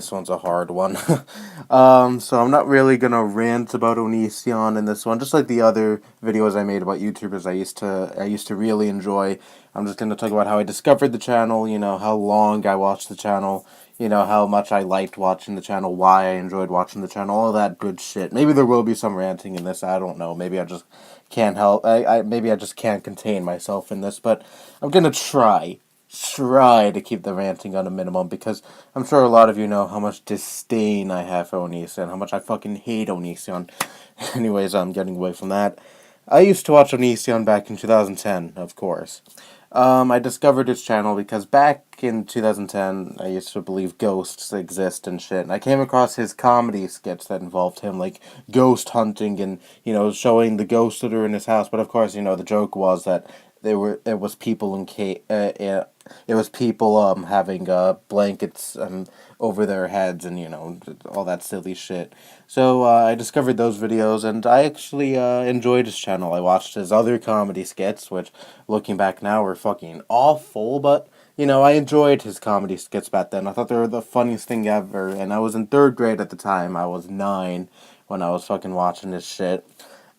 this one's a hard one. So I'm not really gonna rant about Onision in this one, just like the other videos I made about YouTubers I used to really enjoy. I'm just gonna talk about how I discovered the channel, how long I watched the channel, how much I liked watching the channel, why I enjoyed watching the channel, all that good shit. Maybe there will be some ranting in this, I don't know. Maybe I just can't help maybe I just can't contain myself in this, but I'm gonna try to keep the ranting on a minimum because I'm sure a lot of you know how much disdain I have for Onision, how much I fucking hate Onision. Anyways, I'm getting away from that. I used to watch Onision back in 2010, of course. I discovered his channel because back in 2010, I used to believe ghosts exist and shit, and I came across his comedy skits that involved him, like, ghost hunting and, showing the ghosts that are in his house, but of course, the joke was that it was people it was people having blankets over their heads and all that silly shit. So I discovered those videos and I actually enjoyed his channel. I watched his other comedy skits, which looking back now were fucking awful, but I enjoyed his comedy skits back then. I thought they were the funniest thing ever, and I was in third grade at the time. I was 9 when I was fucking watching this shit.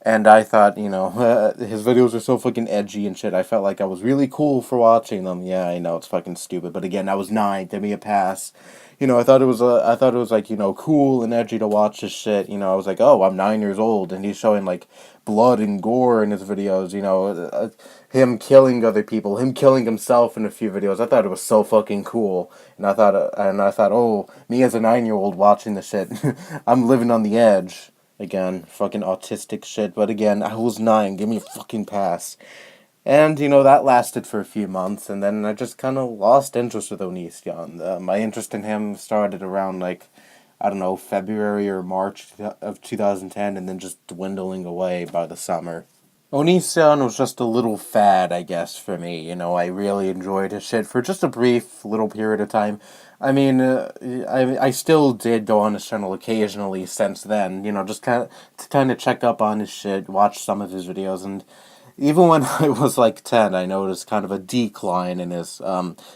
And I thought, his videos are so fucking edgy and shit. I felt like I was really cool for watching them. Yeah, I know it's fucking stupid, but again, I was 9. Give me a pass. I thought it was like cool and edgy to watch this shit. I was like, oh, I'm 9 years old, and he's showing like blood and gore in his videos. Him killing other people, him killing himself in a few videos. I thought it was so fucking cool, and I thought, oh, me as a 9-year-old watching this shit, I'm living on the edge. Again, fucking autistic shit, but again, I was 9, give me a fucking pass. And, that lasted for a few months, and then I just kind of lost interest with Onision. My interest in him started around, like, I don't know, February or March of 2010, and then just dwindling away by the summer. Onision was just a little fad, I guess, for me. I really enjoyed his shit for just a brief little period of time. I mean, I still did go on his channel occasionally since then, just kind of check up on his shit, watch some of his videos, and even when I was like 10, I noticed kind of a decline in his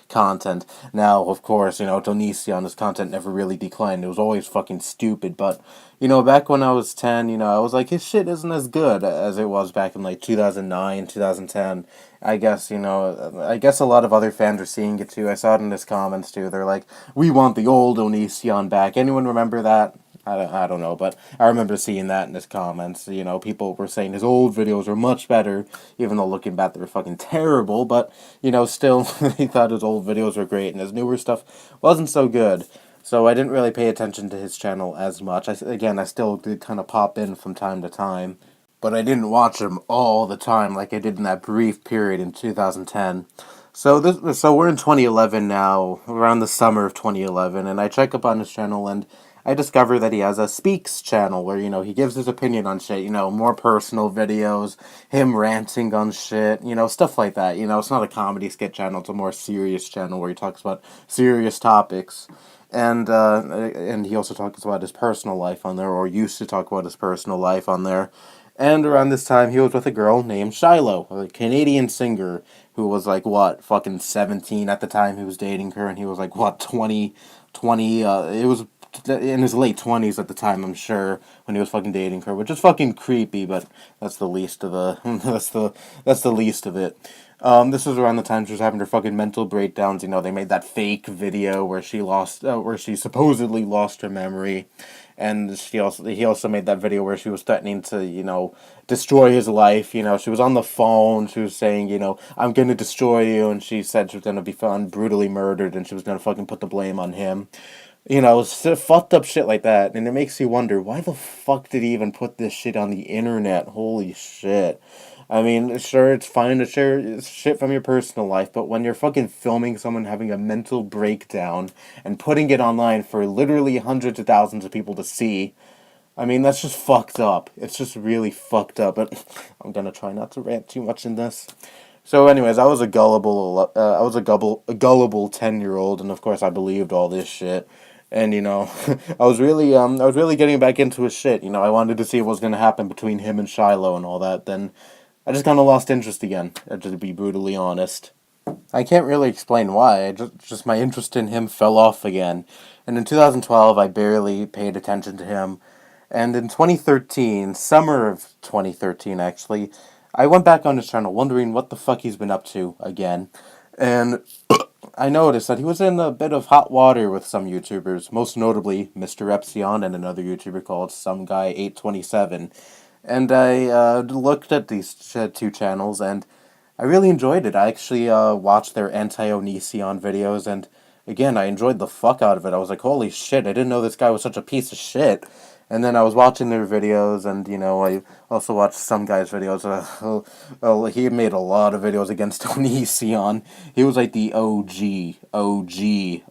content. Now, of course, Onision, his content never really declined. It was always fucking stupid, but back when I was 10, I was like, his shit isn't as good as it was back in like 2009, 2010. I guess a lot of other fans are seeing it too. I saw it in his comments too. They're like, we want the old Onision back. Anyone remember that? I don't know, but I remember seeing that in his comments. People were saying his old videos were much better, even though looking back they were fucking terrible, but, still, he thought his old videos were great, and his newer stuff wasn't so good. So I didn't really pay attention to his channel as much. I still did kind of pop in from time to time, but I didn't watch him all the time like I did in that brief period in 2010. So we're in 2011 now, around the summer of 2011, and I check up on his channel and I discover that he has a Speaks channel where, he gives his opinion on shit, more personal videos, him ranting on shit, stuff like that. It's not a comedy skit channel, it's a more serious channel where he talks about serious topics. And he also talks about his personal life on there, or used to talk about his personal life on there. And around this time, he was with a girl named Shiloh, a Canadian singer who was like, what, fucking 17 at the time he was dating her, and he was like, what, 20, it was in his late 20s at the time, I'm sure, when he was fucking dating her, which is fucking creepy, but that's the least of the, that's the least of it. This was around the time she was having her fucking mental breakdowns. They made that fake video where where she supposedly lost her memory, and he also made that video where she was threatening to, destroy his life. She was on the phone. She was saying, I'm gonna destroy you, and she said she was gonna be found brutally murdered, and she was gonna fucking put the blame on him. Fucked up shit like that, and it makes you wonder, why the fuck did he even put this shit on the internet? Holy shit. I mean, sure, it's fine to share shit from your personal life, but when you're fucking filming someone having a mental breakdown and putting it online for literally hundreds of thousands of people to see, I mean, that's just fucked up. It's just really fucked up, but I'm gonna try not to rant too much in this. So, anyways, I was a gullible 10-year-old, and of course, I believed all this shit. And I was really getting back into his shit. I wanted to see what was gonna happen between him and Shiloh and all that. Then, I just kind of lost interest again. To be brutally honest. I can't really explain why. Just my interest in him fell off again. And in 2012, I barely paid attention to him. And in 2013, summer of 2013 actually, I went back on his channel wondering what the fuck he's been up to again. And I noticed that he was in a bit of hot water with some YouTubers, most notably Mr. Epsilon and another YouTuber called Some Guy 827. And I looked at these two channels, and I really enjoyed it. I actually watched their anti-Onision videos, and again, I enjoyed the fuck out of it. I was like, holy shit, I didn't know this guy was such a piece of shit. And then I was watching their videos, and I also watched some guy's videos. He made a lot of videos against Onision. He was like the OG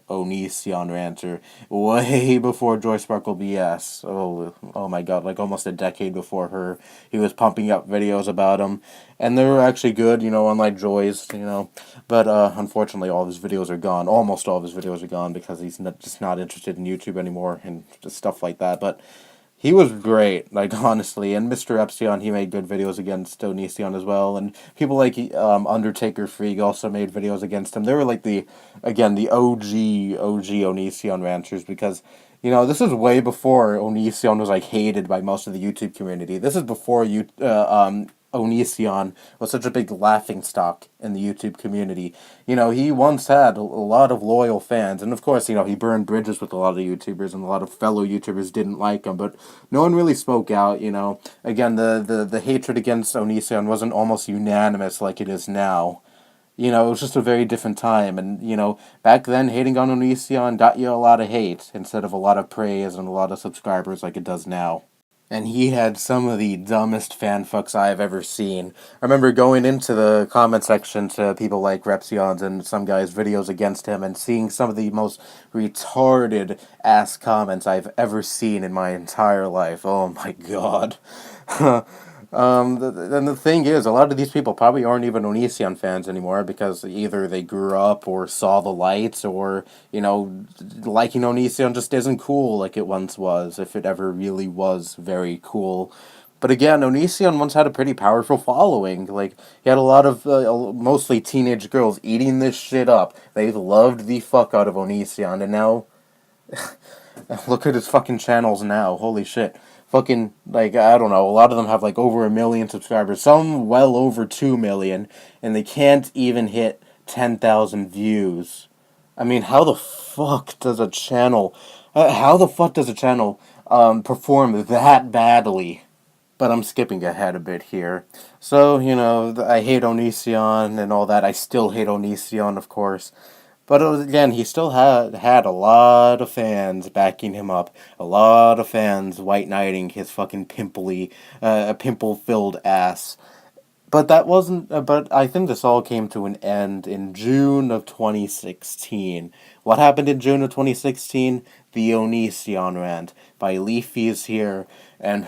Onision ranter, way before Joy Sparkle BS. Oh my god, like almost a decade before her. He was pumping up videos about him, and they were actually good, unlike Joy's, But unfortunately, all of his videos are gone. Almost all of his videos are gone because he's just not interested in YouTube anymore and just stuff like that. But he was great, like honestly. And Mr. Epsilon, he made good videos against Onision as well. And people like Undertaker Freak also made videos against him. They were like the OG Onision ranchers because this is way before Onision was like hated by most of the YouTube community. This is before Onision was such a big laughingstock in the YouTube community. He once had a lot of loyal fans, and of course, he burned bridges with a lot of YouTubers, and a lot of fellow YouTubers didn't like him, but no one really spoke out, Again, the hatred against Onision wasn't almost unanimous like it is now. It was just a very different time, and, back then, hating on Onision got you a lot of hate, instead of a lot of praise and a lot of subscribers like it does now. And he had some of the dumbest fanfucks I've ever seen. I remember going into the comment section to people like Repsions and some guys' videos against him and seeing some of the most retarded ass comments I've ever seen in my entire life. Oh my god. And the thing is, a lot of these people probably aren't even Onision fans anymore because either they grew up or saw the lights or, liking Onision just isn't cool like it once was, if it ever really was very cool. But again, Onision once had a pretty powerful following. Like, he had a lot of, mostly teenage girls eating this shit up. They loved the fuck out of Onision, and now look at his fucking channels now. Holy shit. Fucking, like, I don't know, a lot of them have, like, over 1 million subscribers. Some well over 2 million. And they can't even hit 10,000 views. I mean, how the fuck does a channel... perform that badly? But I'm skipping ahead a bit here. So, I hate Onision and all that. I still hate Onision, of course. But again, he still had a lot of fans backing him up. A lot of fans white knighting his fucking pimple-filled ass. But that wasn't. But I think this all came to an end in June of 2016. What happened in June of 2016? The Onision rant by Leafy is here, and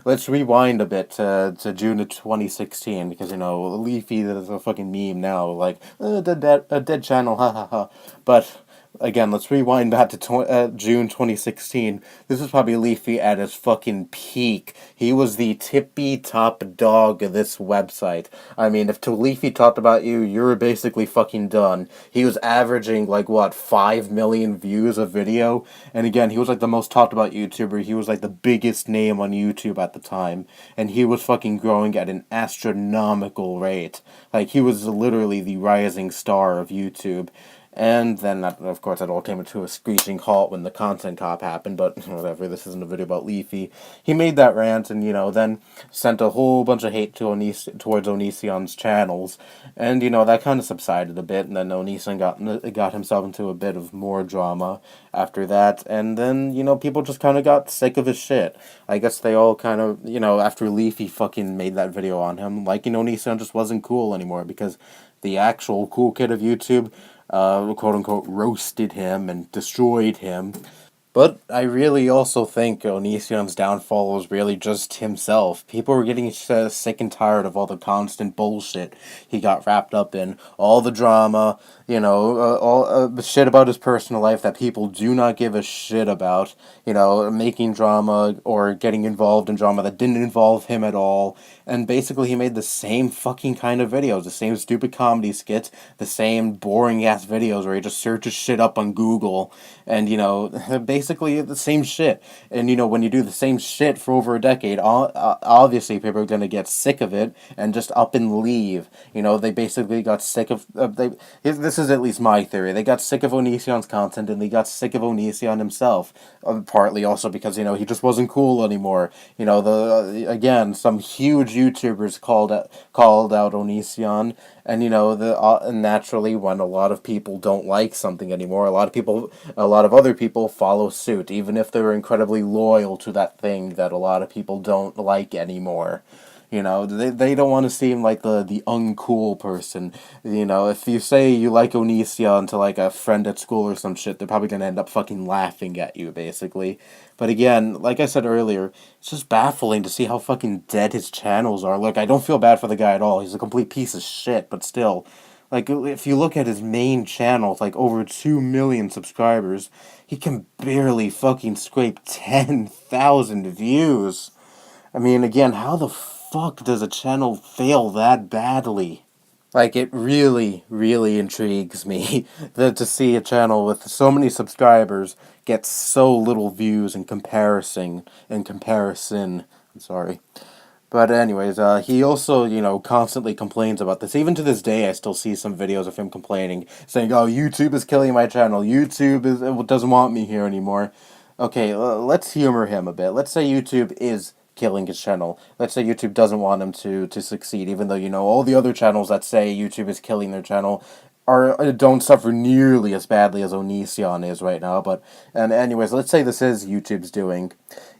let's rewind a bit to June of 2016 because Leafy is a fucking meme now, like a dead channel, ha ha ha. But again, let's rewind back to June 2016. This is probably Leafy at his fucking peak. He was the tippy top dog of this website. I mean, if Leafy talked about you, you were basically fucking done. He was averaging, like, what, 5 million views a video? And again, he was, like, the most talked about YouTuber. He was, like, the biggest name on YouTube at the time. And he was fucking growing at an astronomical rate. Like, he was literally the rising star of YouTube. And then, of course, it all came to a screeching halt when the content cop happened, but whatever, this isn't a video about Leafy. He made that rant and, then sent a whole bunch of hate to towards Onision's channels. And, that kind of subsided a bit, and then Onision got himself into a bit of more drama after that. And then, people just kind of got sick of his shit. I guess they all kind of, after Leafy fucking made that video on him, liking Onision just wasn't cool anymore because the actual cool kid of YouTube quote unquote roasted him and destroyed him. But I really also think Onision's downfall was really just himself. People were getting sick and tired of all the constant bullshit he got wrapped up in, all the drama, all shit about his personal life that people do not give a shit about, making drama or getting involved in drama that didn't involve him at all. And basically, he made the same fucking kind of videos, the same stupid comedy skits, the same boring ass videos where he just searches shit up on Google and basically the same shit. And when you do the same shit for over a decade, obviously people are gonna get sick of it and just up and leave. They basically got sick of they. This is at least my theory. They got sick of Onision's content and they got sick of Onision himself. Partly also because he just wasn't cool anymore. The again some huge YouTubers called out Onision, and naturally when a lot of people don't like something anymore, a lot of other people follow suit, even if they're incredibly loyal to that thing that a lot of people don't like anymore. They don't want to seem like the uncool person. If you say you like Onision to like a friend at school or some shit, they're probably gonna end up fucking laughing at you, basically. But again, like I said earlier, it's just baffling to see how fucking dead his channels are. Look, I don't feel bad for the guy at all. He's a complete piece of shit, but still. Like, if you look at his main channel, with like over 2 million subscribers, he can barely fucking scrape 10,000 views. I mean, again, how the fuck does a channel fail that badly? Like, it really, really intrigues me that to see a channel with so many subscribers get so little views in comparison. I'm sorry. But anyways, he also, constantly complains about this. Even to this day, I still see some videos of him complaining, saying, "Oh, YouTube is killing my channel. Doesn't want me here anymore." Okay, let's humor him a bit. Let's say YouTube is killing his channel. Let's say YouTube doesn't want him to succeed, even though all the other channels that say YouTube is killing their channel don't suffer nearly as badly as Onision is right now. But and anyways, let's say this is YouTube's doing.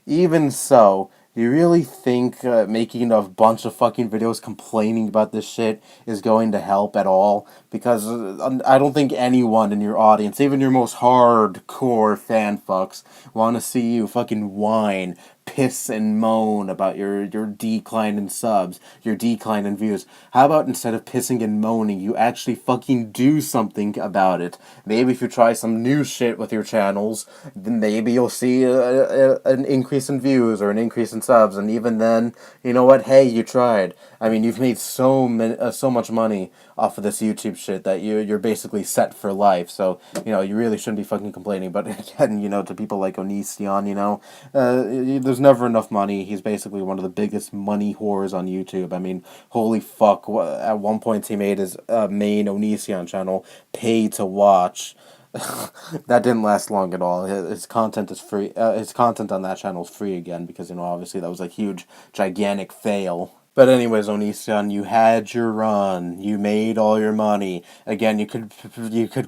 Even so, do you really think making a bunch of fucking videos complaining about this shit is going to help at all? Because I don't think anyone in your audience, even your most hardcore fan fucks, want to see you fucking whine, piss, and moan about your decline in subs, your decline in views. How about instead of pissing and moaning, you actually fucking do something about it? Maybe if you try some new shit with your channels, then maybe you'll see an increase in views or an increase in subs, and even then, you know what? Hey, you tried. I mean, you've made so much money off of this YouTube shit that you're basically set for life. So you really shouldn't be fucking complaining. But again, to people like Onision, there's never enough money. He's basically one of the biggest money whores on YouTube. I mean, holy fuck! At one point, he made his main Onision channel pay to watch. That didn't last long at all. His content is free. His content on that channel is free again because obviously that was a huge, gigantic fail. But anyways, Onision, you had your run. You made all your money. Again, you could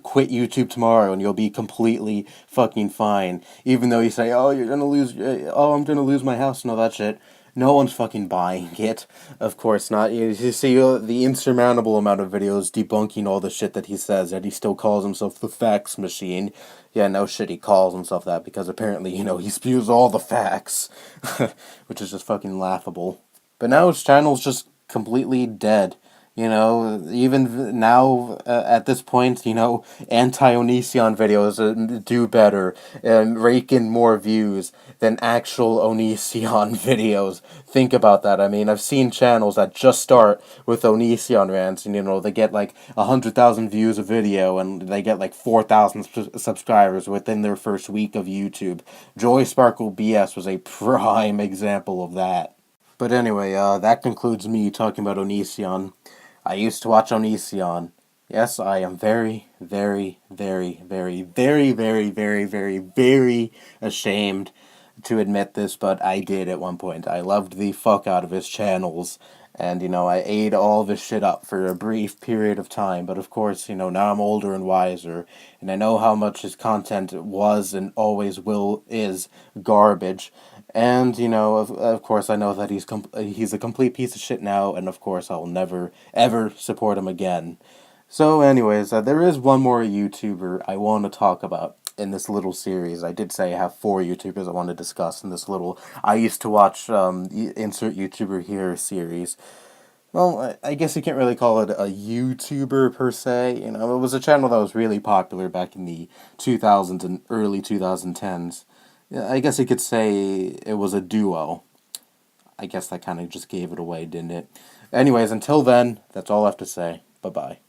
quit YouTube tomorrow and you'll be completely fucking fine. Even though you say, "Oh, I'm gonna lose my house," and all that shit. No one's fucking buying it. Of course not. You see the insurmountable amount of videos debunking all the shit that he says, and he still calls himself the facts machine. Yeah, no shit, he calls himself that because apparently, he spews all the facts. Which is just fucking laughable. But now his channel's just completely dead. Even now, at this point, anti-Onision videos do better and rake in more views than actual Onision videos. Think about that. I mean, I've seen channels that just start with Onision rants, and they get like 100,000 views a video, and they get like 4,000 subscribers within their first week of YouTube. Joy Sparkle BS was a prime example of that. But anyway, that concludes me talking about Onision. I used to watch Onision. Yes, I am very, very, very, very, very, very, very, very, very ashamed to admit this, but I did at one point. I loved the fuck out of his channels, and I ate all this shit up for a brief period of time. But of course, now I'm older and wiser, and I know how much his content was and always is garbage. And of course, I know that he's a complete piece of shit now, and of course, I'll never ever support him again. So, anyways, there is one more YouTuber I want to talk about. in this little series. I did say I have 4 YouTubers I want to discuss in this little I used to watch insert YouTuber here series. Well, I guess you can't really call it a YouTuber per se. You know, it was a channel that was really popular back in the 2000s and early 2010s. Yeah, I guess you could say it was a duo. I guess that kind of just gave it away, didn't it? Anyways, until then, that's all I have to say. Bye-bye.